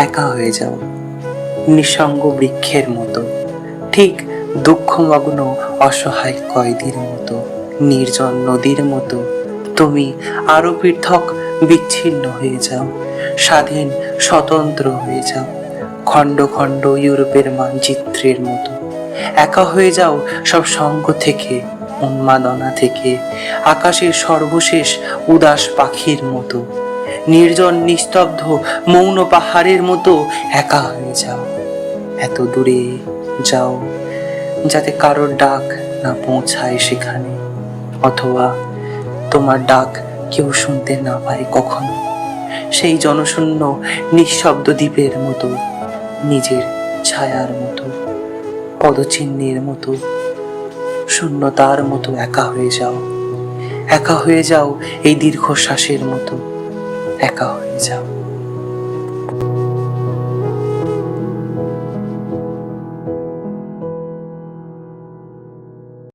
একা হয়ে যাও, নিঃসঙ্গ বৃক্ষের মতো, ঠিক দুঃখমগ্ন অসহায় কয়েদির মতো, নির্জন নদীর মতো তুমি আরো পৃথক বিচ্ছিন্ন হয়ে যাও, স্বাধীন স্বতন্ত্র হয়ে যাও, খণ্ড খণ্ড ইউরোপের মানচিত্রের মতো। একা হয়ে যাও সব সঙ্গ থেকে, উন্মাদনা থেকে, আকাশের সর্বশেষ উদাস পাখির মতো, নির্জন নিস্তব্ধ মৌন পাহাড়ের মতো একা হয়ে যাও। এত দূরে যাও যাতে কারোর ডাক না পৌঁছায় সেখানে, অথবা তোমার ডাক কেউ শুনতে না পায় কখনো। সেই জনশূন্য নিঃশব্দ দ্বীপের মতো, নিজের ছায়ার মতো, পদচিহ্নের মতো, শূন্যতার মতো একা হয়ে যাও। একা হয়ে যাও এই দীর্ঘশ্বাসের মতো, একা হয়ে যাও।